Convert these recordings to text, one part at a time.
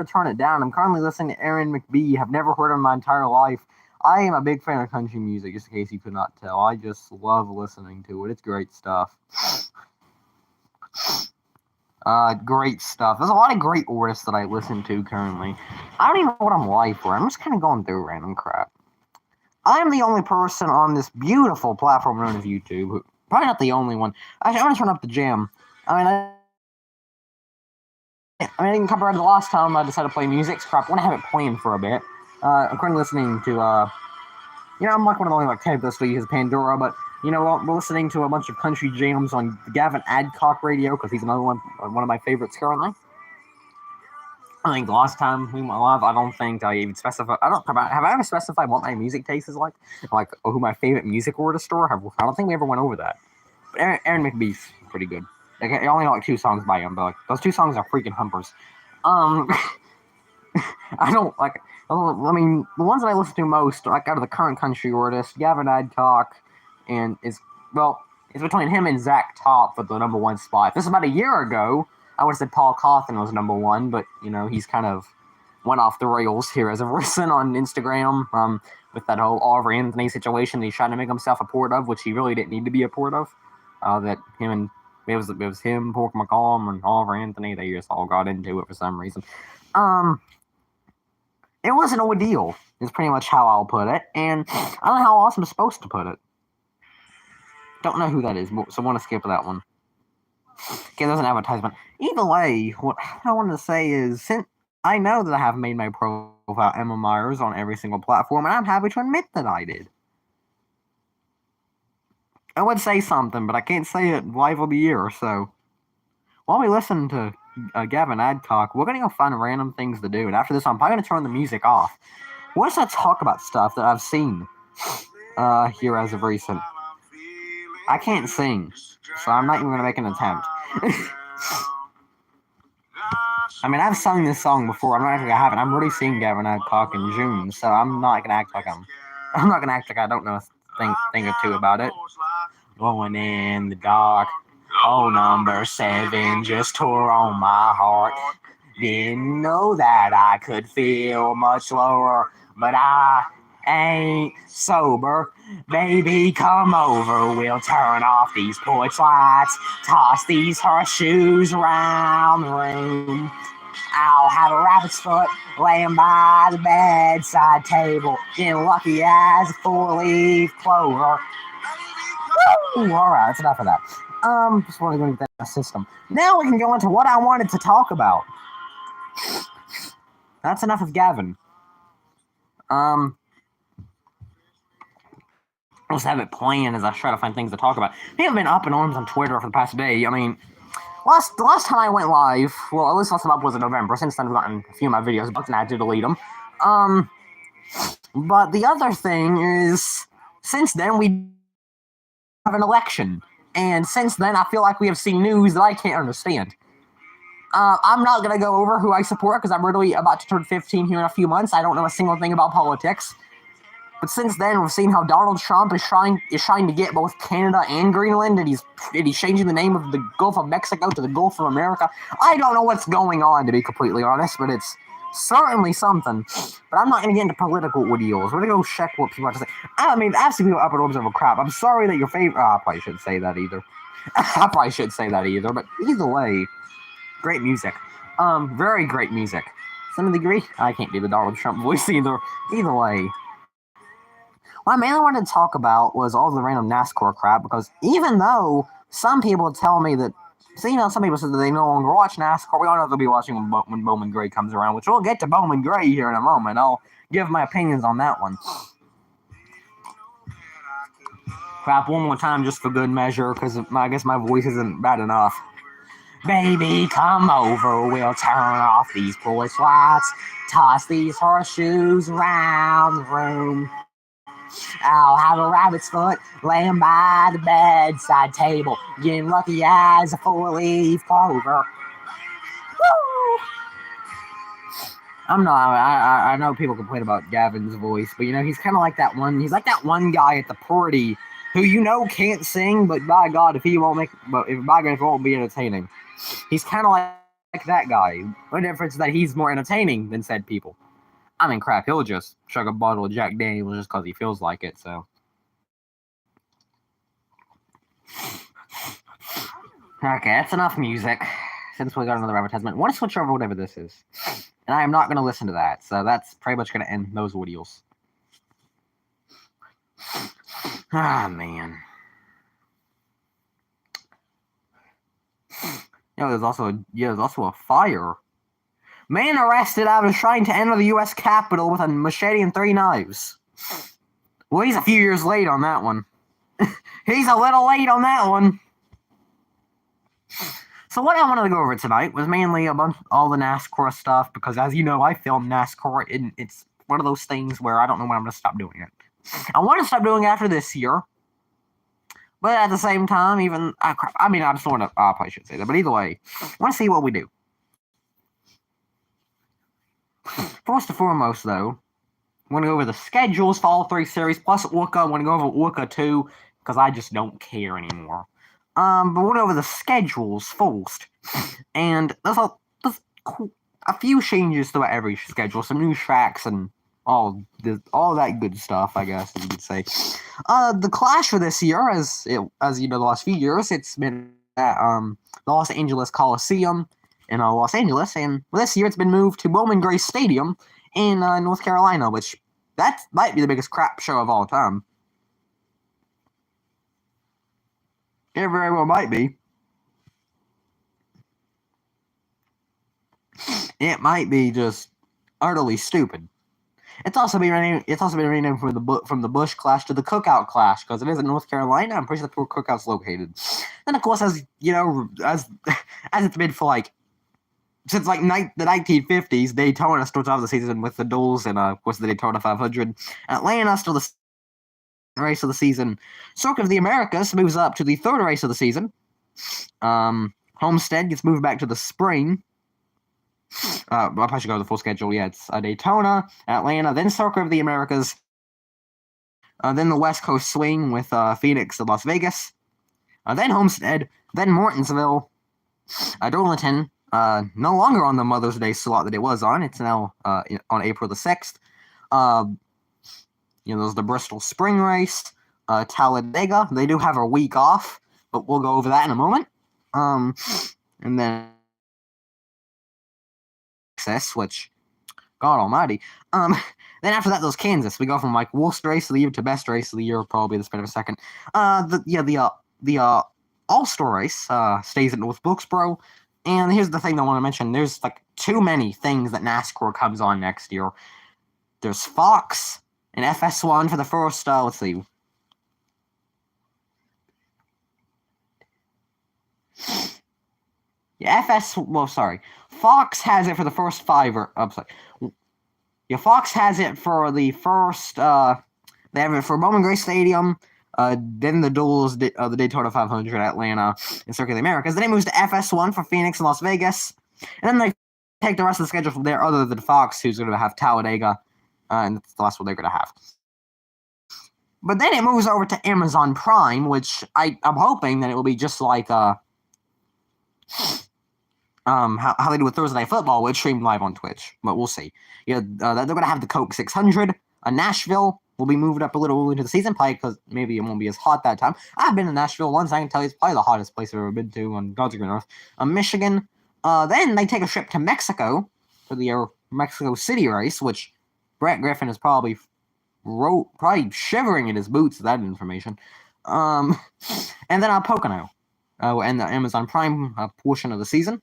turn it down. I'm currently listening to Aaron McBee. Have never heard of him in my entire life. I am a big fan of country music, just in case you could not tell. I just love listening to it. It's great stuff. Great stuff. There's a lot of great artists that I listen to currently. I don't even know what I'm live for. I'm just kind of going through random crap. I'm the only person on this beautiful platform known as YouTube. Probably not the only one. I'm going to turn up the jam. I mean, compared to the last time I decided to play music, crap, I want to have it playing for a bit. I'm currently listening to, I'm like one of the only like typists that uses Pandora, but we're listening to a bunch of country jams on the Gavin Adcock radio because he's another one of my favorites currently. I think the last time we went live, I don't think I even specified. Have I ever specified what my music taste is like who my favorite music artist are? I don't think we ever went over that. But Aaron McBee's pretty good. Like, I only know like 2 songs by him, but like those 2 songs are freaking humpers. I don't like. I mean, the ones that I listen to most, like out of the current country artists, Gavin Adcock, and it's between him and Zach Top for the number 1 spot. This is about a year ago. I would have said Paul Cawthon was number 1, but he's kind of went off the rails here as of recent on Instagram. With that whole Oliver Anthony situation that he's trying to make himself a part of, which he really didn't need to be a part of. That him and it was him, Pork McCollum, and Oliver Anthony. They just all got into it for some reason. It was an ordeal, is pretty much how I'll put it, and I don't know how else I'm supposed to put it. Don't know who that is, so I want to skip that one. Okay, there's an advertisement. Either way, what I wanted to say is, since I know that I have made my profile Emma Myers on every single platform, and I'm happy to admit that I did. I would say something, but I can't say it live on the air, so while we listen to Gavin Adcock, we're going to go find random things to do, and after this, I'm probably going to turn the music off. What if I talk about stuff that I've seen here as of recent? I can't sing, so I'm not even going to make an attempt. I mean, I've sung this song before. I'm not actually I haven't. I'm already seeing Gavin Adcock in June, so I'm not gonna act like I'm not gonna act like I don't know a thing or two about it. Going in the dark. Oh, number 7 just tore on my heart. Didn't know that I could feel much lower, but I ain't sober. Baby, come over, we'll turn off these porch lights, toss these horseshoes around the room. I'll have a rabbit's foot laying by the bedside table, getting lucky as a 4-leaf clover. Woo! Alright, that's enough of that. Just want to go into that system. Now we can go into what I wanted to talk about. That's enough of Gavin. I'll just have it playing as I try to find things to talk about. People have been up in arms on Twitter for the past day. I mean, the last time I went live, well, at least last time up was in November. Since then, I've gotten a few of my videos booked and I had to delete them. But the other thing is, since then, we have an election. And since then, I feel like we have seen news that I can't understand. I'm not going to go over who I support because I'm literally about to turn 15 here in a few months. I don't know a single thing about politics. But since then, we've seen how Donald Trump is trying to get both Canada and Greenland, and he's changing the name of the Gulf of Mexico to the Gulf of America. I don't know what's going on, to be completely honest, but it's certainly something. But I'm not going to get into political ordeals. We're going to go check what people have to say. I mean, I've seen people up in arms over crap. I'm sorry that your favorite... I probably shouldn't say that either. But either way, great music. Very great music. Some degree, I can't do the Donald Trump voice either. Either way. What I mainly wanted to talk about was all the random NASCAR crap, because even though some people tell me that, some people said that they no longer watch NASCAR, we all know they'll be watching when Bowman Gray comes around, which we'll get to Bowman Gray here in a moment. I'll give my opinions on that one. Crap, one more time just for good measure, because I guess my voice isn't bad enough. Baby, come over, we'll turn off these porch lights, toss these horseshoes around the room. I'll have a rabbit's foot laying by the bedside table, getting lucky as a 4-leaf clover. Woo! I know people complain about Gavin's voice, but he's kind of like that one. He's like that one guy at the party who can't sing, but by God, if it won't be entertaining. He's kind of like like that guy. The difference is that he's more entertaining than said people. I mean, crap, he'll just chug a bottle of Jack Daniels just because he feels like it, so. Okay, that's enough music. Since we got another advertisement, I want to switch over whatever this is. And I am not going to listen to that, so that's pretty much going to end those videos. Ah, man. There's also a fire. Man arrested after trying to enter the U.S. Capitol with a machete and 3 knives. Well, he's a few years late on that one. He's a little late on that one. So what I wanted to go over tonight was mainly all the NASCAR stuff, because as you know, I film NASCAR, and it's one of those things where I don't know when I'm going to stop doing it. I want to stop doing it after this year, but at the same time, I probably should say that, but either way, I want to see what we do. First and foremost, though, I'm going to go over the schedules for all 3 series, plus Orca. I'm going to go over Orca 2, because I just don't care anymore. But we'll go over the schedules first. And there's a few changes to every schedule, some new tracks and all that good stuff, I guess you could say. The Clash for this year, as you know, the last few years, it's been at the Los Angeles Coliseum in Los Angeles, and this year it's been moved to Bowman Gray Stadium in North Carolina, which that might be the biggest crap show of all time. It very well might be. It might be just utterly stupid. It's also been renamed from the Bush Clash to the Cookout Clash, because it is in North Carolina. I'm pretty sure that's where Cookout's located. And of course, as you know, as it's been for since the 1950s, Daytona starts off the season with the duels, and of course the Daytona 500. Atlanta still the race of the season. Circuit of the Americas moves up to the 3rd race of the season. Homestead gets moved back to the spring. I probably should go to the full schedule. Yeah, it's Daytona, Atlanta, then Circuit of the Americas, then the West Coast Swing with Phoenix and Las Vegas, then Homestead, then Martinsville, Darlington, no longer on the Mother's Day slot that it was on. It's now on April the 6th. There's the Bristol Spring Race, Talladega. They do have a week off, but we'll go over that in a moment. And then which, God Almighty. Then after that, there's Kansas. We go from worst race of the year to best race of the year, probably the span of a second. The All-Star race stays at North Wilkesboro. And here's the thing I want to mention: there's too many things that NASCAR comes on next year. There's Fox and FS1 for the first. Let's see. Yeah, Fox has it for the first 5. Fox has it for the first. They have it for Bowman Gray Stadium. Then the duels, the Daytona 500, Atlanta, and Circuit of the Americas. Then it moves to FS1 for Phoenix and Las Vegas. And then they take the rest of the schedule from there, other than Fox, who's going to have Talladega, and that's the last one they're going to have. But then it moves over to Amazon Prime, which I'm hoping that it will be just like how they do with Thursday Night Football, which streamed live on Twitch, but we'll see. They're going to have the Coke 600. Nashville will be moved up a little into the season, probably because maybe it won't be as hot that time. I've been to Nashville once. I can tell you it's probably the hottest place I've ever been to on God's green earth. Michigan. Then they take a trip to Mexico for the Mexico City race, which Brett Griffin is probably shivering in his boots with that information. And then Pocono. And the Amazon Prime portion of the season.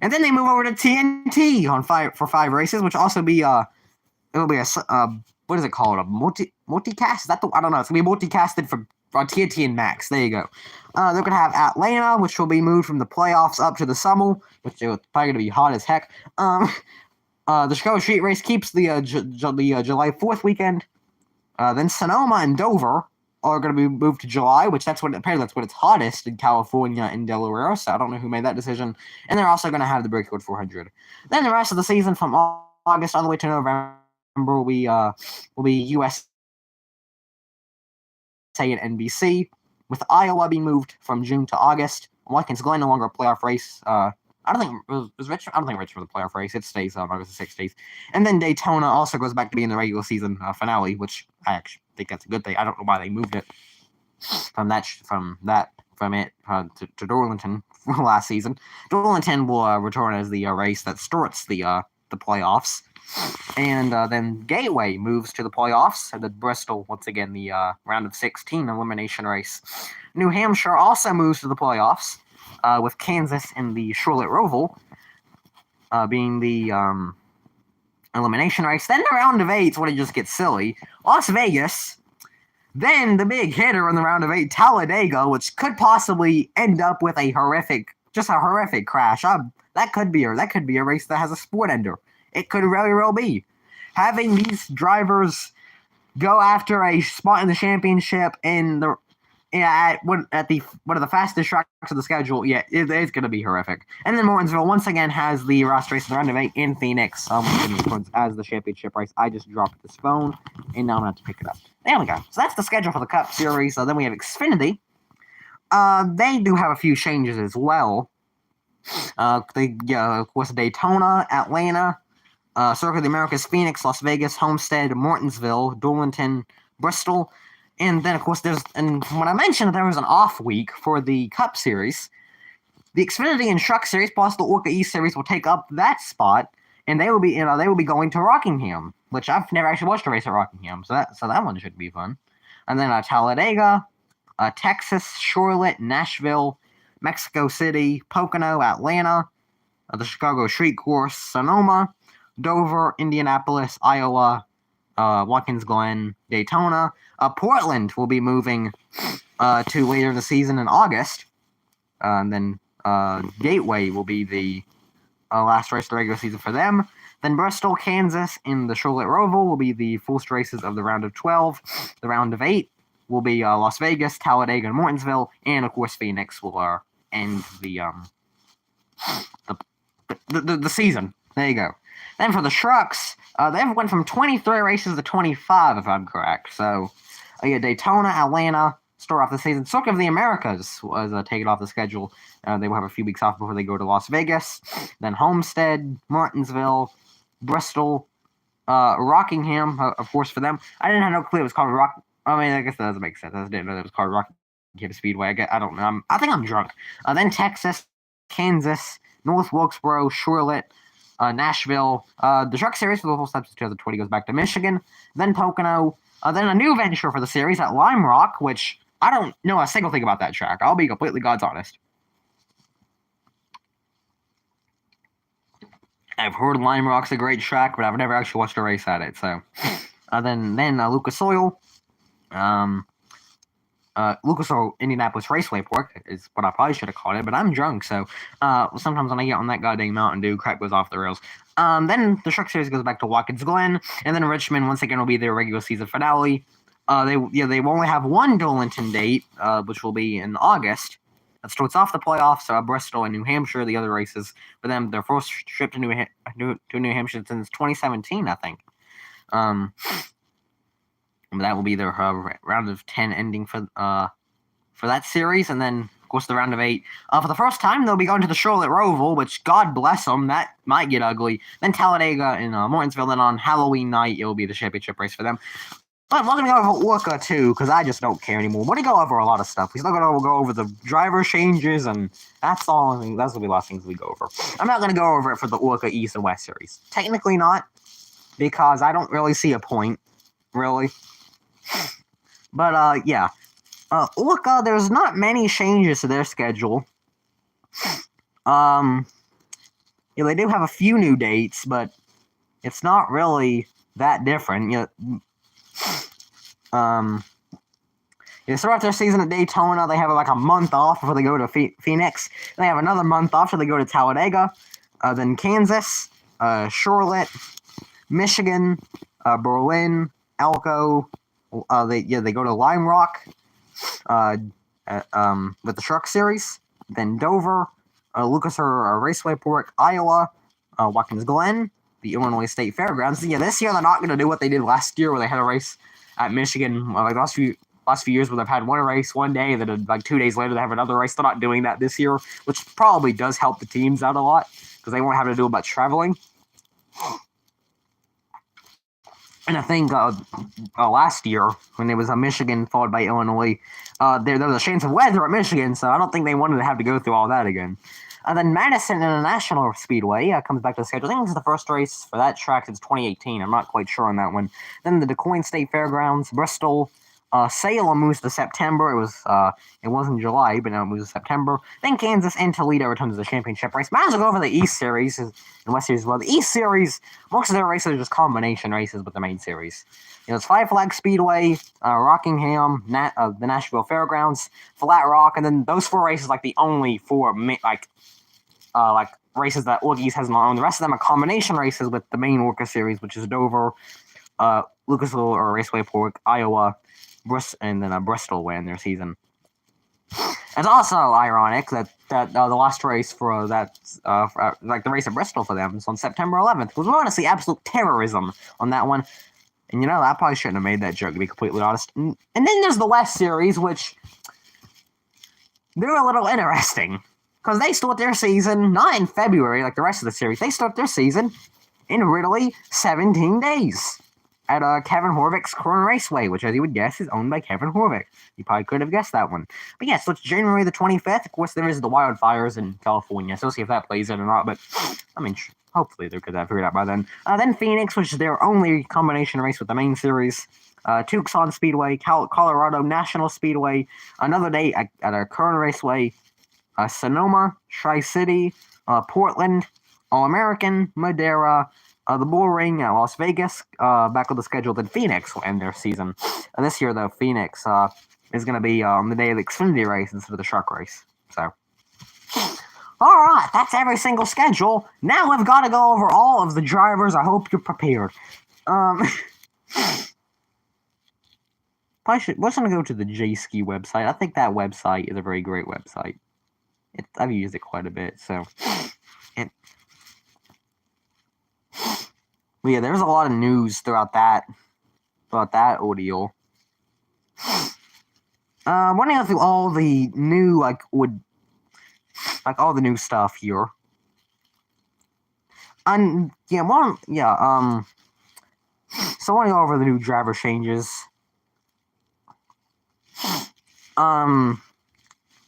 And then they move over to TNT for 5 races, which also be it'll be what is it called? A multicast? Is that I don't know. It's gonna be multicasted for TNT and Max. There you go. They're gonna have Atlanta, which will be moved from the playoffs up to the summer, which is probably gonna be hot as heck. The Chicago Street Race keeps the July 4th weekend. Then Sonoma and Dover are going to be moved to July, apparently that's when it's hottest in California and Delaware, so I don't know who made that decision. And they're also going to have the Brickyard 400. Then the rest of the season from August all the way to November will be USA and NBC, with Iowa being moved from June to August. Watkins Glen no longer a playoff race. I don't think Richmond. I don't think Richmond the playoff race. It stays August the 60th, and then Daytona also goes back to being the regular season finale, which I actually think that's a good thing. I don't know why they moved it from it to Darlington last season. Darlington will return as the race that starts the playoffs. And then Gateway moves to the playoffs, and then Bristol, once again, the round of 16 elimination race. New Hampshire also moves to the playoffs, with Kansas in the Charlotte Roval being the elimination race. Then the round of 8 is when it just gets silly. Las Vegas, then the big hitter in the round of 8, Talladega, which could possibly end up with a horrific crash. That could be a race that has a sport ender. It could very well be. Having these drivers go after a spot in the championship at one of the fastest tracks of the schedule, it's going to be horrific. And then Martinsville once again has the last race of the round of 8 in Phoenix as the championship race. I just dropped this phone, and now I'm going to have to pick it up. There we go. So that's the schedule for the Cup Series. Then we have Xfinity. They do have a few changes as well. Of course, Daytona, Atlanta, Circuit of the Americas, Phoenix, Las Vegas, Homestead, Martinsville, Darlington, Bristol, and then of course and when I mentioned there was an off week for the Cup Series, the Xfinity and Truck Series plus the Orca East Series will take up that spot, and they will be going to Rockingham, which I've never actually watched a race at Rockingham, so that one should be fun. And then Talladega, Texas, Charlotte, Nashville, Mexico City, Pocono, Atlanta, the Chicago Street Course, Sonoma, Dover, Indianapolis, Iowa, Watkins Glen, Daytona. Portland will be moving to later in the season in August. And then Gateway will be the last race of the regular season for them. Then Bristol, Kansas, in the Charlotte Roval will be the first races of the round of 12. The round of 8 will be Las Vegas, Talladega, and Martinsville. And, of course, Phoenix will end the season. There you go. Then for the trucks, they went from 23 races to 25, if I'm correct. So, Daytona, Atlanta start off the season. Circuit of the Americas was taken off the schedule. They will have a few weeks off before they go to Las Vegas. Then Homestead, Martinsville, Bristol, Rockingham, of course, for them. I didn't have no clue it was called I guess that doesn't make sense. I didn't know it was called Rockingham Speedway. I don't know. I think I'm drunk. Then Texas, Kansas, North Wilkesboro, Charlotte, Nashville. The Truck Series for the whole steps of 2020 goes back to Michigan. Then Pocono. Then a new venture for the series at Lime Rock, which I don't know a single thing about that track. I'll be completely God's honest. I've heard Lime Rock's a great track, but I've never actually watched a race at it. So, then Lucas Oil. Lucas Oil Indianapolis Raceway Park is what I probably should have called it, but I'm drunk, so sometimes when I get on that goddamn Mountain Dew, crap goes off the rails. Then the Truck Series goes back to Watkins Glen, and then Richmond once again will be their regular season finale. They will only have one Darlington date, which will be in August. That starts off the playoffs. Bristol and New Hampshire, the other races for them. Their first trip to New Hampshire since 2017, I think. That will be their round of 10 ending for that series, and then of course the round of 8. For the first time, they'll be going to the Charlotte Roval, which God bless them, that might get ugly. Then Talladega and Martinsville. Then on Halloween night, it will be the championship race for them. But we're going to go over Orca too, because I just don't care anymore. We're going to go over a lot of stuff. We're still going to go over the driver changes, and that's all. That's going to be the last things we go over. I'm not going to go over it for the Orca East and West series. Technically not, because I don't really see a point, really. But, yeah. Orca, there's not many changes to their schedule. They do have a few new dates, but it's not really that different. They start off their season at Daytona. They have like a month off before they go to Phoenix. They have another month off till they go to Talladega. Then Kansas, Charlotte, Michigan, Berlin, Elko. They go to Lime Rock with the Truck Series. Then Dover, Lucas Oil Raceway Park, Iowa, Watkins Glen, the Illinois State Fairgrounds. Yeah, this year they're not going to do what they did last year, where they had a race at Michigan. Like last few last few years where they've had one race one day, and then like 2 days later they have another race. They're not doing that this year, which probably does help the teams out a lot because they won't have to do much traveling. And I think last year, when it was Michigan followed by Illinois, there was a chance of weather at Michigan, so I don't think they wanted to have to go through all that again. Then Madison International Speedway comes back to the schedule. I think this is the first race for that track since 2018. I'm not quite sure on that one. Then the DuQuoin State Fairgrounds, Bristol, Salem moves to September. It wasn't July, but now it moves to September. Then Kansas and Toledo return to the championship race. Might as well go over the East Series and West Series as well. The East Series, most of their races are just combination races with the main series. It's Five Flag Speedway, Rockingham, the Nashville Fairgrounds, Flat Rock, and then those 4 races like the only 4 races that Orca East has on. The rest of them are combination races with the main Orca series, which is Dover, Lucasville or Raceway Park, Iowa, and then Bristol will end their season. It's also ironic that the last race for that, the race at Bristol for them is on September 11th, because we want to see absolute terrorism on that one. And I probably shouldn't have made that joke, to be completely honest. And then there's the West Series, which they're a little interesting. Because they start their season, not in February like the rest of the series. They start their season in literally 17 days at Kevin Harvick's Corn Raceway, which, as you would guess, is owned by Kevin Harvick. You probably could have guessed that one. But yeah, so it's January the 25th. Of course, there is the wildfires in California, so we'll see if that plays in or not. But, I mean, hopefully they could have figured it out by then. Then Phoenix, which is their only combination race with the main series. Tucson Speedway, Colorado National Speedway. Another day at a Kern Raceway. Sonoma, Tri-City, Portland, All-American, Madera, the Bull Ring at Las Vegas, back on the schedule. Then Phoenix will end their season. This year, though, Phoenix is going to be on the day of the Xfinity race instead of the Truck race. So, all right, that's every single schedule. Now we've got to go over all of the drivers. I hope you're prepared. We're going to go to the J-Ski website. I think that website is a very great website. I've used it quite a bit, so. But yeah, there's a lot of news throughout that ordeal. I'm going to go through all the new, all the new stuff here. And, so I want to go over the new driver changes.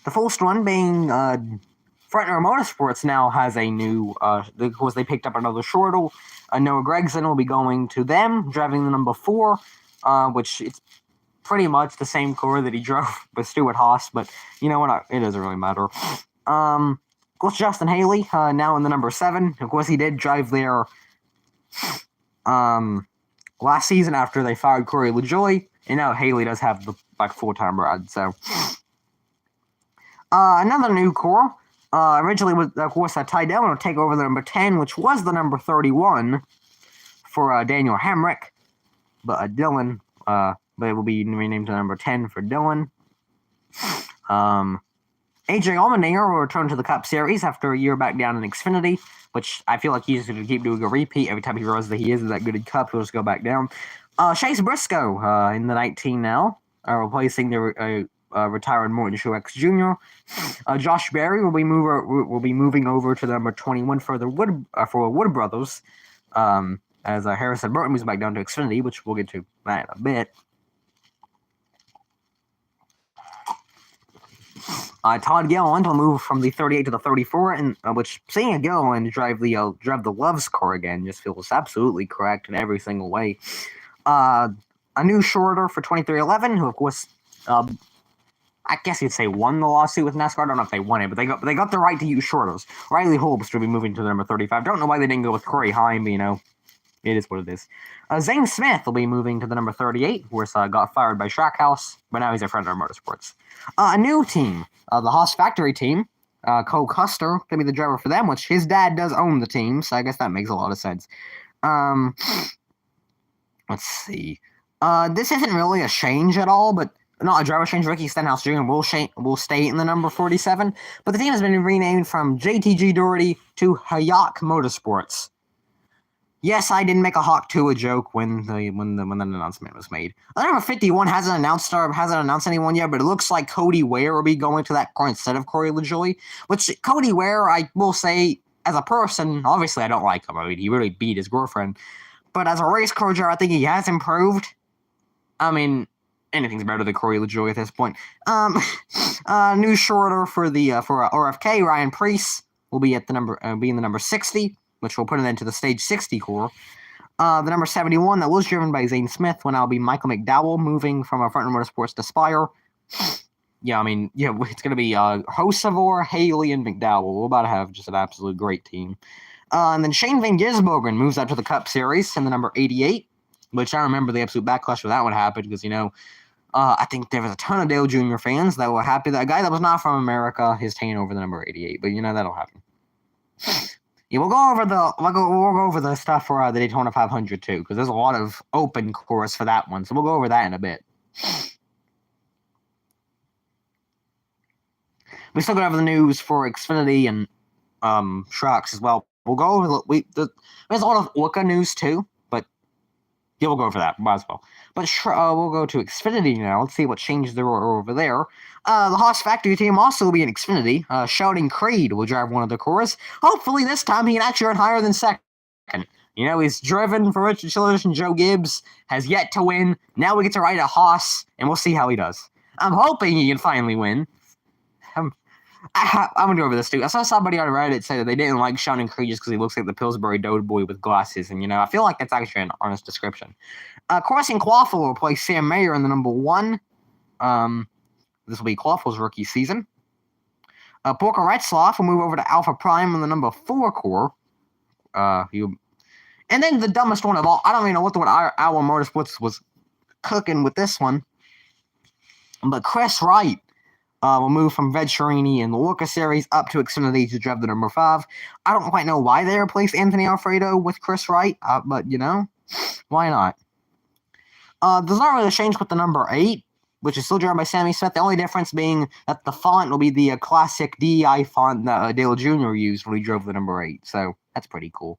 The first one being Frontrunners Motorsports now has a new, of course they picked up another Shortle. Noah Gragson will be going to them, driving the number 4, which it's pretty much the same car that he drove with Stuart Haas, but it doesn't really matter. Of course, Justin Haley, now in the number 7. Of course, he did drive there last season after they fired Corey LaJoie, and now Haley does have the full-time ride, so. Another new core, originally was, of course, Ty Dillon will take over the number 10, which was the number 31 for Daniel Hemrick, but Dillon, but it will be renamed to number 10 for Dillon. AJ Allmendinger will return to the Cup Series after a year back down in Xfinity, which I feel like he's going to keep doing a repeat every time he realizes that he isn't that good at Cup. He'll just go back down. Chase Briscoe in the 19 now, replacing the retired Morton Truex Jr. Josh Berry will be moving over to the number 21 for the Wood Brothers, as Harrison Burton moves back down to Xfinity, which we'll get to that in a bit. Todd Gilliland will move from the 38 to the 34, and which seeing Gilliland drive the Love's car again just feels absolutely correct in every single way. A new shorter for 2311, who of course, I guess you'd say won the lawsuit with NASCAR. I don't know if they won it, but they got the right to use shorters. Riley Holmes will be moving to the number 35. Don't know why they didn't go with Corey Heim, but it is what it is. Zane Smith will be moving to the number 38, who got fired by Trackhouse, but now he's a Frontrunners Motorsports. A new team, the Haas Factory team. Cole Custer going to be the driver for them, which his dad does own the team, so I guess that makes a lot of sense. Let's see. This isn't really a change at all, but not a driver change. Ricky Stenhouse Jr. will stay in the number 47, but the team has been renamed from JTG Doherty to Hayek Motorsports. Yes, I didn't make a Hawk Tua joke when the announcement was made. Number 51 hasn't announced anyone yet, but it looks like Cody Ware will be going to that car instead of Corey LaJoie. Which Cody Ware, I will say, as a person, obviously I don't like him. I mean, he really beat his girlfriend. But as a race car driver, I think he has improved. I mean, anything's better than Corey LaJoie at this point. New shorter for RFK, Ryan Preece will be at the number 60, which will put it into the stage 60 core. The number 71 that was driven by Zane Smith will now be Michael McDowell, moving from Frontier Motorsports to Spire. Yeah, I mean, yeah, it's going to be Hocevar, Haley, and McDowell. We're about to have just an absolute great team. And then Shane Van Gisbergen moves up to the Cup Series in the number 88, which I remember the absolute backlash when that one happened because, I think there was a ton of Dale Jr. fans that were happy that a guy that was not from America is taking over the number 88, but, that'll happen. Yeah, we'll go over the stuff for the Daytona 500 too, because there's a lot of open course for that one, so we'll go over that in a bit. We still got to have the news for Xfinity and trucks as well. We'll go over there's a lot of Orca news too, but yeah, we'll go over that. Might as well. But we'll go to Xfinity now. Let's see what changes there are over there. The Haas factory team also will be in Xfinity. Sheldon Creed will drive one of the cars. Hopefully this time he can actually run higher than second. He's driven for Richard Childress and Joe Gibbs, has yet to win. Now we get to ride a Haas, and we'll see how he does. I'm hoping he can finally win. I'm going to go over this too. I saw somebody on Reddit say that they didn't like Sheldon Creed just because he looks like the Pillsbury Doughboy with glasses, and I feel like that's actually an honest description. Carson Quaffle will play Sam Mayer in the number 1. This will be Quaffle's rookie season. Porker Retzloff will move over to Alpha Prime in the number 4 core. And then the dumbest one of all, I don't even know what our Motorsports was cooking with this one, but Chris Wright will move from Venturini in the Orca Series up to Xfinity to drive the number 5. I don't quite know why they replaced Anthony Alfredo with Chris Wright, but, why not? There's not really a change with the number 8, which is still driven by Sammy Smith. The only difference being that the font will be the classic DEI font that Dale Jr. used when he drove the number 8, so that's pretty cool.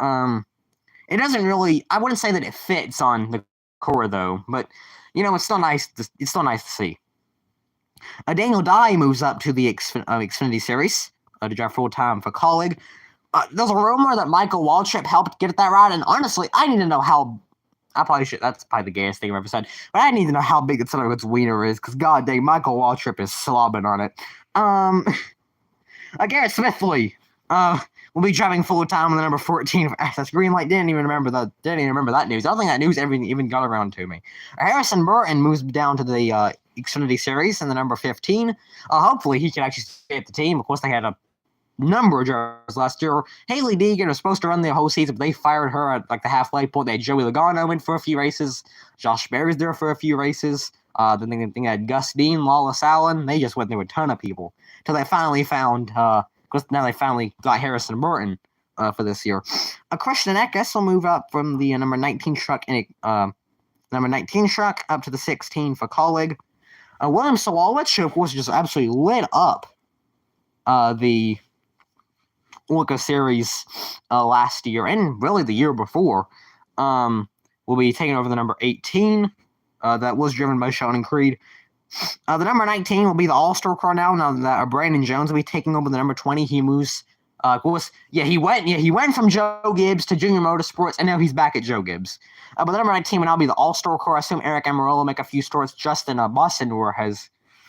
It doesn't really, I wouldn't say that it fits on the core, though, but, it's still nice to see. Daniel Dye moves up to the Xfinity Series to drive full-time for Colleague. There's a rumor that Michael Waltrip helped get that right, and honestly, I need to know how... that's probably the gayest thing I've ever said, but I need to know how big its wiener is, because god dang, Michael Waltrip is slobbing on it. Garrett Smithley will be driving full-time on the number 14 of SS Greenlight. Didn't even remember that news. I don't think that news even got around to me. Harrison Burton moves down to the Xfinity Series in the number 15. Hopefully he can actually stay at the team. Of course, they had a number of drivers last year. Haley Deegan was supposed to run the whole season, but they fired her at the halfway point. They had Joey Logano in for a few races. Josh Berry's there for a few races. Then they had Gus Dean, Lawless Allen. They just went through a ton of people till they finally found. Because now they finally got Harrison Burton for this year. Christian Eckes will move up from the number 19 truck up to the 16 for Colleague. William Sawalwich, of course, just absolutely lit up the Orca Series last year and really the year before. Will be taking over the number 18 that was driven by Sheldon Creed. The number 19 will be the All-Star car now that Brandon Jones will be taking over the number 20. He moves. He went from Joe Gibbs to Junior Motorsports, and now he's back at Joe Gibbs. But the number 19 will now be the All-Star car. I assume Eric Amarillo will make a few starts. Justin Boston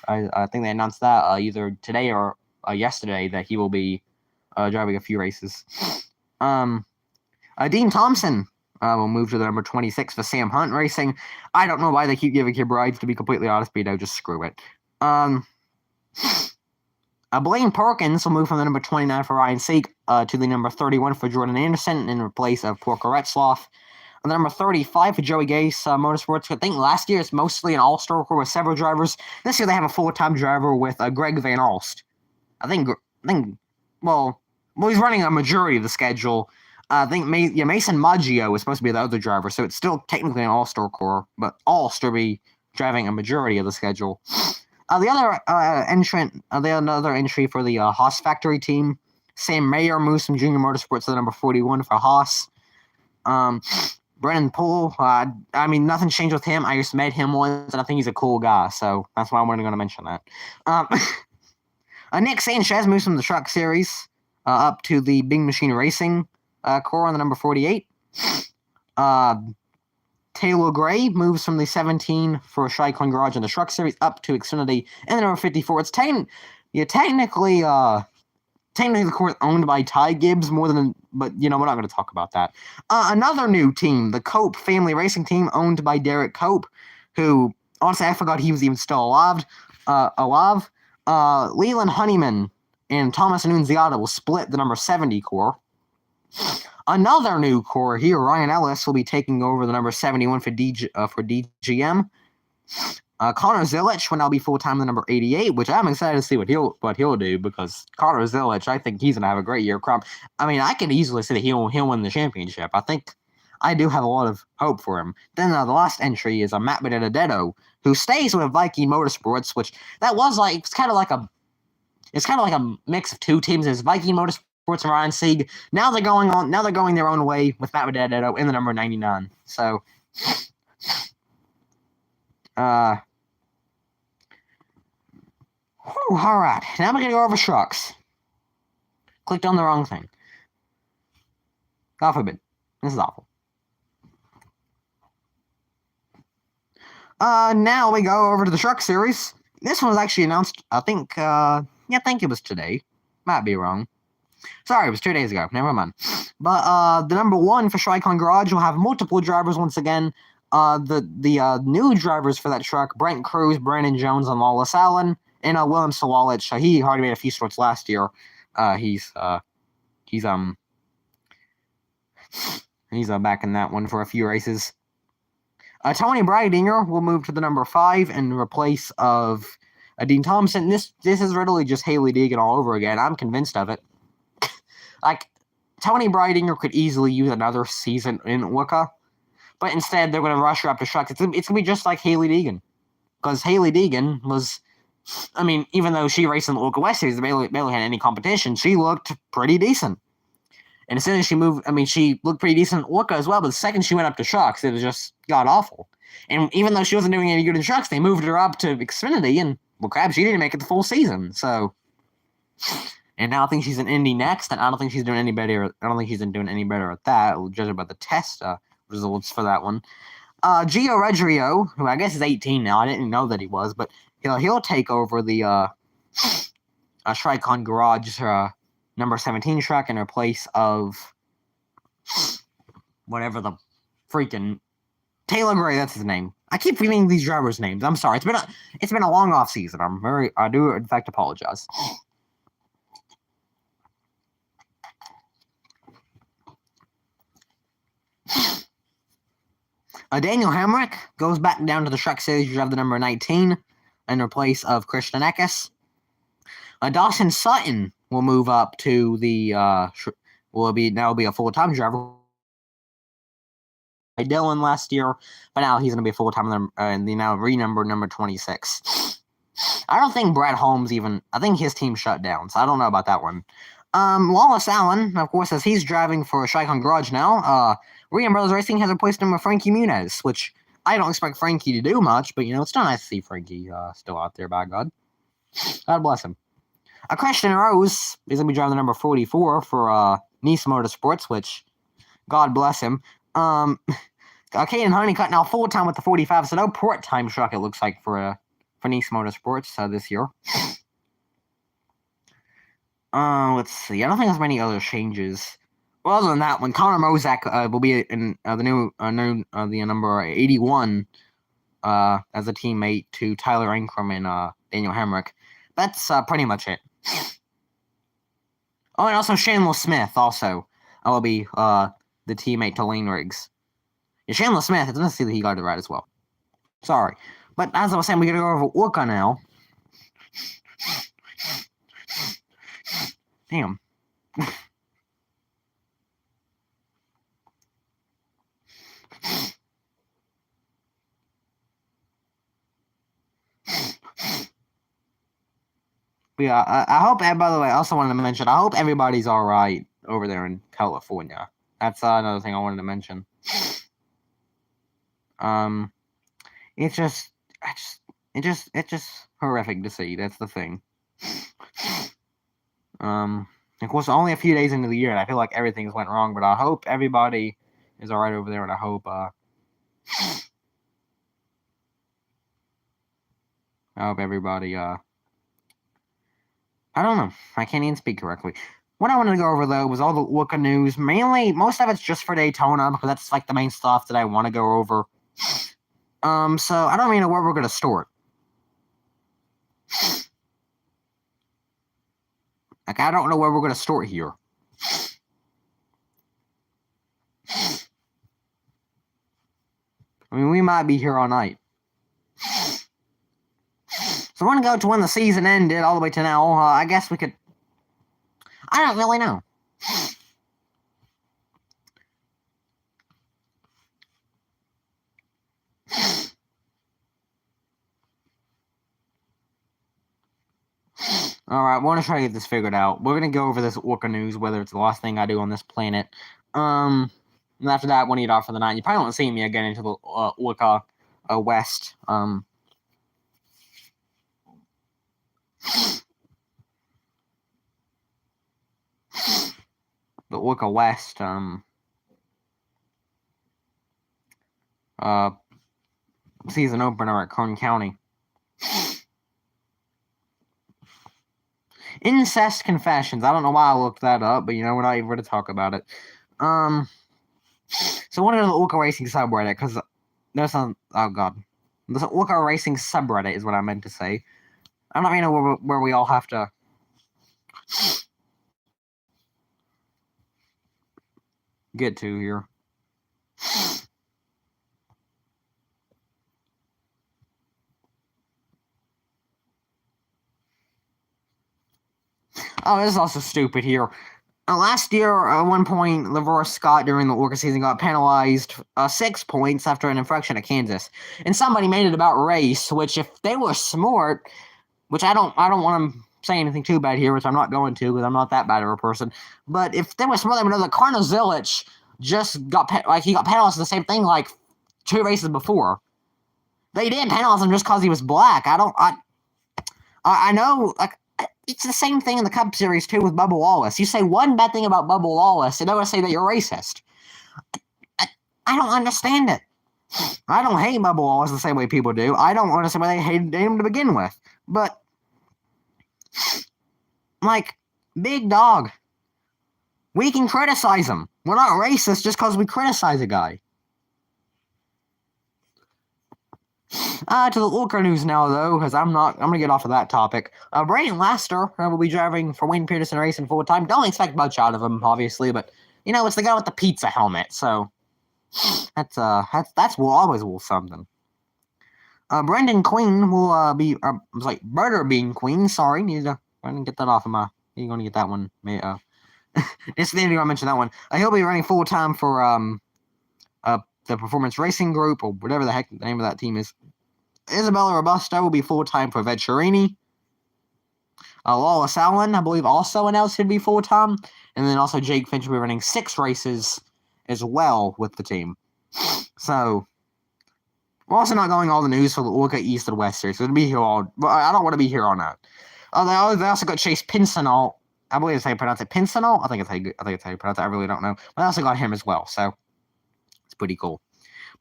I think they announced that either today or yesterday that he will be driving a few races. Dean Thompson will move to the number 26 for Sam Hunt Racing. I don't know why they keep giving him rides, to be completely honest, but just screw it. Blaine Perkins will move from the number 29 for Ryan Sieg to the number 31 for Jordan Anderson in place of Porker Retzloff. And the number 35 for Joey Gase Motorsports. I think last year it's mostly an all-star car with several drivers. This year they have a full-time driver with Greg Van Alst. He's running a majority of the schedule. I think Mason Maggio is supposed to be the other driver, so it's still technically an all-star car, but Alst will be driving a majority of the schedule. The other entry for the Haas factory team, Sam Mayer moves from Junior Motorsports to the number 41 for Haas. Brennan Poole, I mean, nothing's changed with him. I just met him once, and I think he's a cool guy, so that's why I'm going to mention that. Nick Sanchez moves from the Truck Series up to the Big Machine Racing core on the number 48. Taylor Gray moves from the 17 for Shy-Con Garage in the Truck Series up to Xfinity in the number 54. It's technically the core is owned by Ty Gibbs more than, but we're not going to talk about that. Another new team, the Cope Family Racing Team, owned by Derek Cope, who honestly I forgot he was even still alive. Leland Honeyman and Thomas Annunziata will split the number 70 core. Another new core here, Ryan Ellis will be taking over the number 71 for DGM. Connor Zilic will now be full-time in the number 88, which I'm excited to see what he'll do, because Connor Zilic, I think he's going to have a great year. I mean, I can easily say that he'll win the championship. I think I do have a lot of hope for him. Then the last entry is Matt Benedetto, who stays with Viking Motorsports, which that was like it's kind of like a mix of two teams. There's Viking Motorsports and Ryan Sieg. Now they're going their own way with Matt Benedetto in the number 99. So all right. Now we're going to go over trucks. Clicked on the wrong thing. God forbid. This is awful. Now we go over to the Truck Series. This one was actually announced, I think it was today. Might be wrong. Sorry, it was 2 days ago. Never mind. But the number 1 for Shy-Con Garage will have multiple drivers once again. The new drivers for that truck, Brent Cruz, Brandon Jones, and Lawless Allen, and Willem Sawalich. He already made a few starts last year. He's back in that one for a few races. Tony Breidinger will move to the number 5 in replace of Dean Thompson. This is literally just Haley Deegan all over again. I'm convinced of it. Like, Tony Breidinger could easily use another season in WICA, but instead they're going to rush her up to trucks. It's going to be just like Haley Deegan. Because Haley Deegan was, I mean, even though she raced in the WICA West Series, barely had any competition, she looked pretty decent. And as soon as she moved, I mean, she looked pretty decent at WICA as well, but the second she went up to trucks, it was just god-awful. And even though she wasn't doing any good in trucks, they moved her up to Xfinity, and, well, crap, she didn't make it the full season, so... And now I think she's in Indy next, and I don't think she's doing any better. I don't think she's doing any better at that, judging by the test results for that one. Gio Redrio, who I guess is 18 now, I didn't know that he was, but he'll take over the Shy-Con Garage number 17 truck in replace of whatever the freaking Taylor Gray. That's his name. I keep forgetting these drivers' names. I'm sorry. It's been a long off season. I do in fact apologize. Daniel Hamrick goes back down to the Truck Series. You have the number 19 in replace of Christian Eckes. Dawson Sutton will move up to the will be a full-time driver. Dylan last year, but now he's going to be a full-time in the now renumbered number 26. I don't think Brad Holmes I think his team shut down, so I don't know about that one. Lawless Allen, of course, as he's driving for Shy-Con Garage now, William Brothers Racing has replaced him with Frankie Muniz, which I don't expect Frankie to do much, but, it's still nice to see Frankie still out there, by God. God bless him. Christian Rose is going to be driving the number 44 for Nice Motorsports, which, God bless him. Caden Honeycutt now full-time with the 45, so no part-time truck, it looks like, for Nice Motorsports this year. Let's see. I don't think there's many other changes. Well, other than that one, Connor Mozak will be in the number 81 as a teammate to Tyler Ankrum and Daniel Hamrick. That's pretty much it. Oh, and also Shanley Smith also will be the teammate to Lane Riggs. Yeah, Shanley Smith, it's nice to see that he got it right as well. Sorry. But as I was saying, we're going to go over WICA now. Damn. Yeah, I hope, and by the way, I also wanted to mention, I hope everybody's alright over there in California. That's another thing I wanted to mention. It's just horrific to see. That's the thing. Of course, only a few days into the year, and I feel like everything's went wrong. But I hope everybody is all right over there, and I hope everybody I don't know. I can't even speak correctly. What I wanted to go over though was all the Wooka news. Mainly, most of it's just for Daytona because that's like the main stuff that I want to go over. So I don't even know where we're gonna store it. Like I don't know where we're gonna store it here. I mean, we might be here all night. So I want to go to when the season ended all the way to now. I guess we could. I don't really know. Alright, we're gonna try to get this figured out. We're gonna go over this Orca news, whether it's the last thing I do on this planet. And after that, we'll eat off for the night. You probably won't see me again until the Orca West. The Orca West, season opener at Kern County. Incest confessions. I don't know why I looked that up, but you know, we're not even going to talk about it. So one of the Orca Racing subreddit, because there's some, oh god. The Orca Racing subreddit is what I meant to say. I don't even know where we all have to get to here. Oh, this is also stupid here. Last year, at one point, LaVar Scott during the Orca season got penalized 6 points after an infraction at Kansas, and somebody made it about race. Which, if they were smart, which I don't want to say anything too bad here, which I'm not going to because I'm not that bad of a person. But if they were smart, they would know that Karna Zilic just got he got penalized for the same thing like 2 races before. They didn't penalize him just because he was black. I know, like, it's the same thing in the Cup Series, too, with Bubba Wallace. You say one bad thing about Bubba Wallace, and they're going to say that you're racist. I don't understand it. I don't hate Bubba Wallace the same way people do. I don't understand why they hated him to begin with. But, like, big dog. We can criticize him. We're not racist just because we criticize a guy. To the Orca news now, though, because I'm going to get off of that topic. Brayden Laster will be driving for Wayne Peterson Racing full time. Don't expect much out of him, obviously, but, you know, it's the guy with the pizza helmet, so that's always something. Brendan Queen will be, Butterbean Queen, sorry, I didn't get that off of my, you're going to get that one, it's the end I mentioned that one. He'll be running full time for, the Performance Racing Group, or whatever the heck the name of that team is. Isabella Robusto will be full-time for Venturini. Lawless Allen, I believe, also announced he'd be full-time. And then also Jake Finch will be running 6 races as well with the team. So, we're also not going all the news for the Orca East and West Series. So it'll be here all... Well, I don't want to be here all night. They also got Chase Pincinel. I believe that's how you pronounce it. Pincinel? I think it's how you pronounce it. I really don't know. But I also got him as well, so... pretty cool.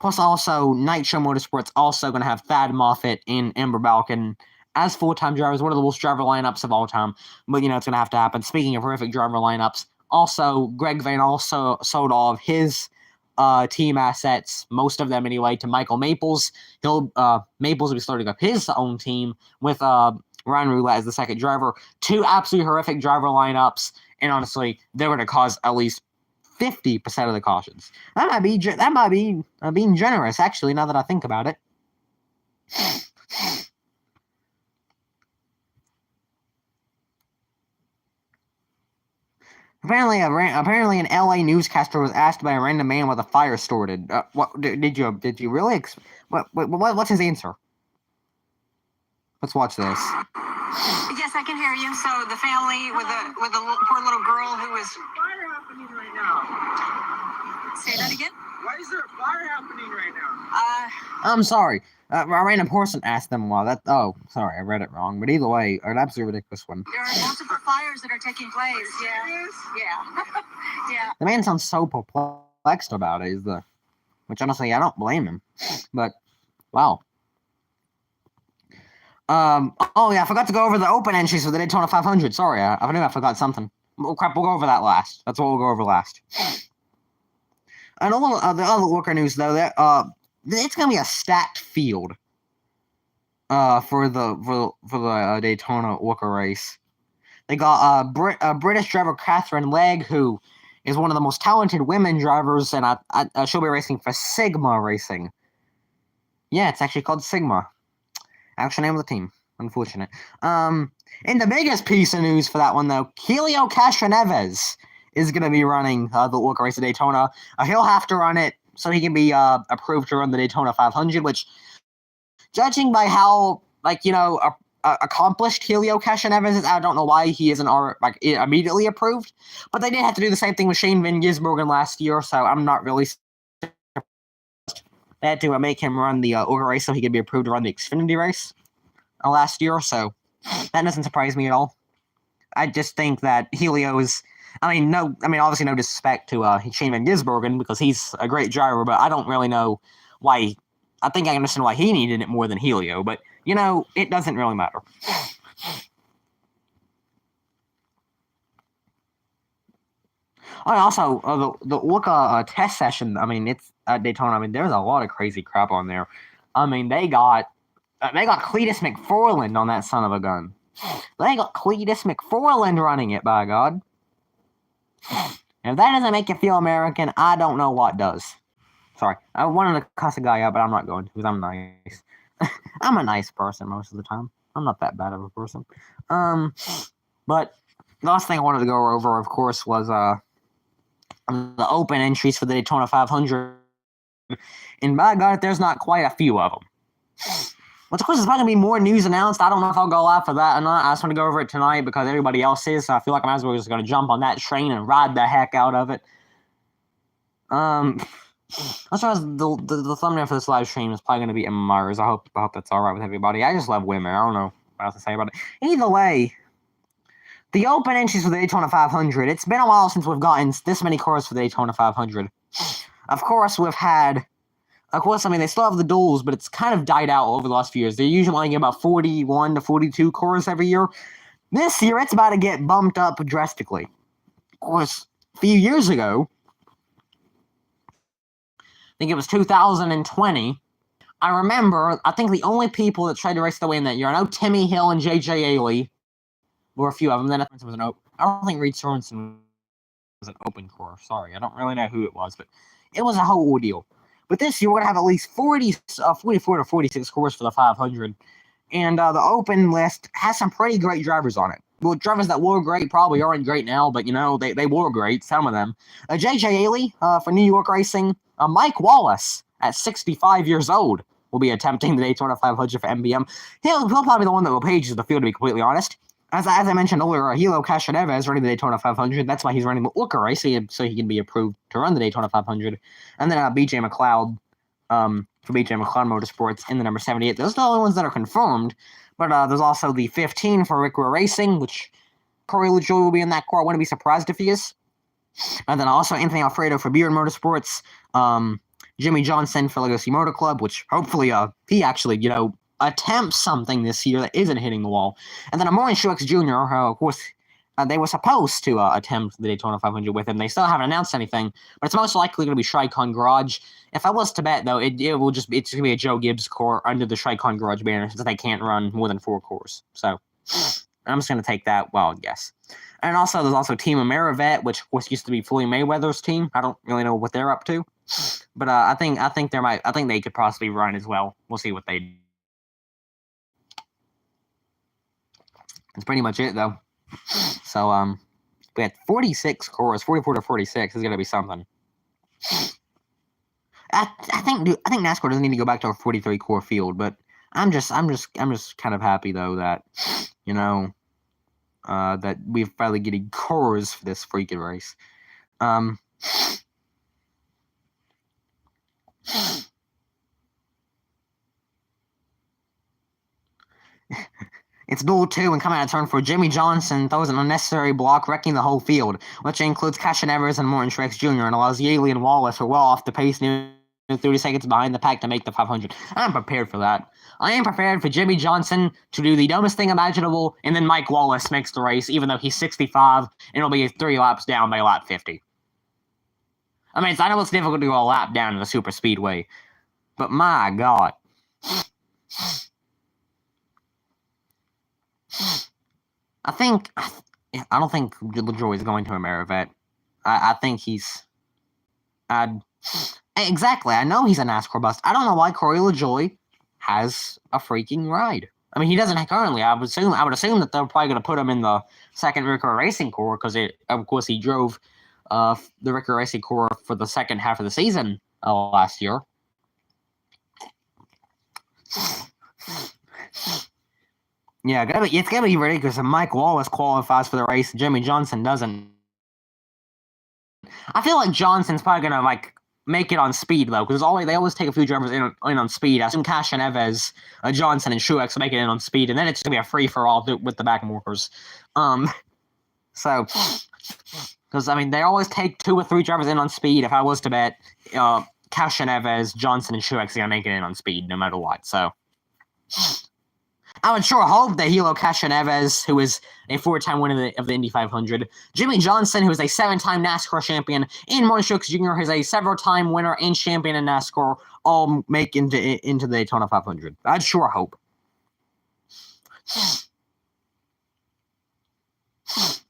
Plus, also, Nitro Motorsports also going to have Thad Moffitt and Amber Balkan as full-time drivers, one of the worst driver lineups of all time. But, you know, it's going to have to happen. Speaking of horrific driver lineups, also, Greg Van also sold all of his team assets, most of them anyway, to Michael Maples. Maples will be starting up his own team with Ryan Roulette as the second driver. 2 absolutely horrific driver lineups, and honestly, they're going to cause at least 50% of the cautions. That might be being generous, actually, now that I think about it. Apparently, an LA newscaster was asked by a random man where the fire started. What did you really? What's his answer? Let's watch this. Yes, I can hear you. So the family with the poor little girl who was. Fire happening right now. Say that again? Why is there a fire happening right now? I'm sorry. A random person asked them why. Oh, sorry, I read it wrong. But either way, an absolutely ridiculous one. There are multiple fires that are taking place. Yeah. Yeah. The man sounds so perplexed about it. Which honestly, I don't blame him. But wow. Oh yeah, I forgot to go over the open entries for the Daytona 500. Sorry, I knew I forgot something. Oh crap, we'll go over that last. That's what we'll go over last. And all the other worker news though, it's gonna be a stacked field. For the Daytona worker race, they got British driver Catherine Legg, who is one of the most talented women drivers, and she'll be racing for Sigma Racing. Yeah, it's actually called Sigma. Actual name of the team. Unfortunate. And the biggest piece of news for that one, though, Helio Castroneves is going to be running the worker race at Daytona. He'll have to run it so he can be approved to run the Daytona 500, which, judging by how, accomplished Helio Castroneves is, I don't know why he isn't immediately approved. But they did have to do the same thing with Shane Van Gisbergen last year, so I'm not really surprised. They had to make him run the worker race so he could be approved to run the Xfinity race last year, so that doesn't surprise me at all. I just think that Helio is, obviously no disrespect to Shane Van Gisbergen because he's a great driver, but I don't really know why. I think I understand why he needed it more than Helio, but it doesn't really matter. Also, the Orca test session, it's at Daytona. There's a lot of crazy crap on there. They got Cletus McFarland on that son of a gun. They got Cletus McFarland running it, by God. If that doesn't make you feel American, I don't know what does. Sorry, I wanted to cuss a guy out, but I'm not going to because I'm nice. I'm a nice person most of the time. I'm not that bad of a person. But the last thing I wanted to go over, of course, was the open entries for the Daytona 500. And by God, there's not quite a few of them. Which, of course, there's probably going to be more news announced. I don't know if I'll go live for that or not. I just want to go over it tonight because everybody else is. So I feel like I might as well just going to jump on that train and ride the heck out of it. As far as the thumbnail for this live stream is probably going to be Emma Myers. I hope that's all right with everybody. I just love women. I don't know what else to say about it. Either way, the open entries for the Daytona 500. It's been a while since we've gotten this many cars for the Daytona 500. Of course, they still have the duels, but it's kind of died out over the last few years. They usually only get about 41 to 42 cars every year. This year, it's about to get bumped up drastically. Of course, a few years ago, I think it was 2020. I think the only people that tried to race the way in that year, I know Timmy Hill and J.J. Ailey were a few of them. Then it was an open. I don't think Reed Sorensen was an open car. Sorry, I don't really know who it was, but it was a whole ordeal. But this year, we're going to have at least 44 to 46 cars for the 500. And the open list has some pretty great drivers on it. Well, drivers that were great probably aren't great now, but, they were great, some of them. J.J. Ailey for New York Racing. Mike Wallace, at 65 years old, will be attempting the Daytona 500 for MBM. He'll probably be the one that will page the field, to be completely honest. As I mentioned earlier, Helio Castroneves running the Daytona 500. That's why he's running the Orca race, so he can be approved to run the Daytona 500. And then B.J. McLeod for B.J. McLeod Motorsports in the number 78. Those are the only ones that are confirmed. But there's also the 15 for Rick Racing, which Corey LaJoie will be in that car. I wouldn't be surprised if he is. And then also Anthony Alfredo for Beard Motorsports. Jimmy Johnson for Legacy Motor Club, which hopefully he actually, attempts something this year that isn't hitting the wall. And then Maureen Truex Jr., of course, they were supposed to attempt the Daytona 500 with him. They still haven't announced anything, but it's most likely going to be Shrikon Garage. If I was to bet, though, it's going to be a Joe Gibbs car under the Shrikon Garage banner since they can't run more than 4 cars. So I'm just going to take that wild guess. And also, there's also Team Amerivet, which of course used to be Floyd Mayweather's team. I don't really know what they're up to, but I think they could possibly run as well. We'll see what they do. That's pretty much it, though. So we had 46 cars, 44 to 46 is gonna be something. I think NASCAR doesn't need to go back to a 43 core field, but I'm just kind of happy though that that we're finally getting cars for this freaking race. It's duel 2 and coming out of turn 4. Jimmy Johnson throws an unnecessary block, wrecking the whole field, which includes Cashin Evers and Morton Truex Jr. and allows Yaley and Wallace, who are well off the pace, near 30 seconds behind the pack, to make the 500. I'm prepared for that. I am prepared for Jimmy Johnson to do the dumbest thing imaginable, and then Mike Wallace makes the race, even though he's 65, and it'll be 3 laps down by lap 50. I mean, I know it's difficult to go a lap down in the super speedway, but my God. I don't think LaJoie is going to Amerivet. I think he's... Exactly, I know he's a NASCAR bust. I don't know why Corey LaJoie has a freaking ride. I mean, he doesn't currently. I would assume that they're probably going to put him in the second Ricker Racing Corps, because of course he drove the Ricker Racing Corps for the second half of the season last year. Yeah, it's gonna be ridiculous if Mike Wallace qualifies for the race and Jimmy Johnson doesn't. I feel like Johnson's probably gonna make it on speed though, because they always take a few drivers in on speed. I assume Cashin Evers, Johnson, and Truex make it in on speed, and then it's gonna be a free for all with the back markers. So, because I mean they always take 2 or 3 drivers in on speed. If I was to bet, Cashin Evers, Johnson, and Truex are gonna make it in on speed no matter what. So. I would sure hope that Hilo Cashin Evers, who is a 4-time winner of the Indy 500, Jimmy Johnson, who is a 7-time NASCAR champion, and Martin Truex Jr., who is a several-time winner and champion in NASCAR, all make into the Daytona 500. I'd sure hope.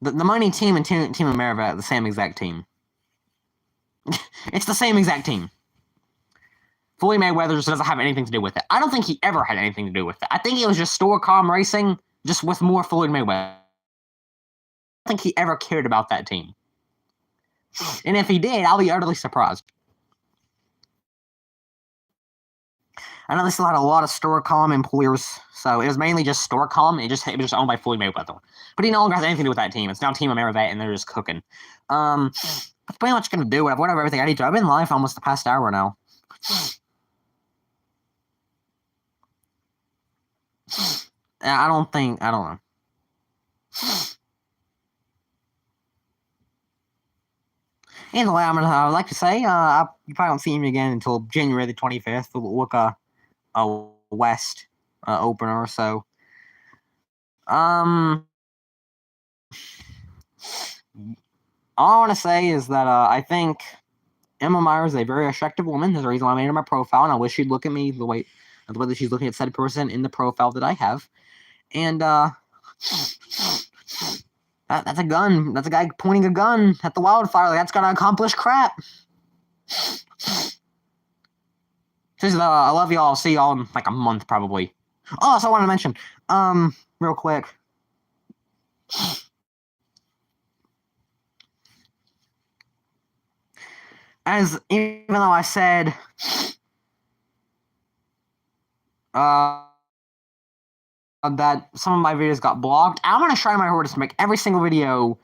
The Money team and Team Amerivet are the same exact team. It's the same exact team. Floyd Mayweather doesn't have anything to do with it. I don't think he ever had anything to do with it. I think it was just Storcom Racing, just with more Floyd Mayweather. I don't think he ever cared about that team. And if he did, I'll be utterly surprised. I know they still had a lot of Storcom employers, so it was mainly just Storcom. It was just owned by Floyd Mayweather. But he no longer has anything to do with that team. It's now Team Amerivet, and they're just cooking. That's pretty much going to do it. I've went over everything I need to. I've been live for almost the past hour now. I don't know. Anyway, I would like to say, you probably won't see me again until January the 25th for the Wooka West opener, so. All I want to say is that I think Emma Meyer is a very attractive woman. There's a reason why I made her my profile, and I wish she'd look at me the way that she's looking at said person in the profile that I have. And that's a gun. That's a guy pointing a gun at the wildfire. That's gonna accomplish crap. Seriously, I love y'all. I'll see y'all in like a month probably. Oh, so I wanted to mention, real quick. Even though I said that some of my videos got blocked, I'm going to try my hardest to make every single video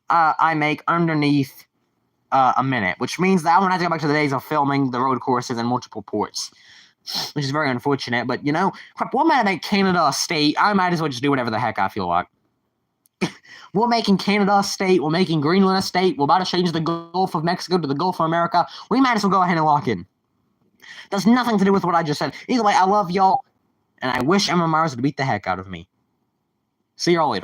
I make underneath a minute, which means that I'm going to have to go back to the days of filming the road courses in multiple ports, which is very unfortunate. But, you know, we're going to make Canada a state. I might as well just do whatever the heck I feel like. We're making Canada a state. We're making Greenland a state. We're about to change the Gulf of Mexico to the Gulf of America. We might as well go ahead and lock in. That's nothing to do with what I just said. Either way, I love y'all, and I wish Emma Mars would beat the heck out of me. See y'all later.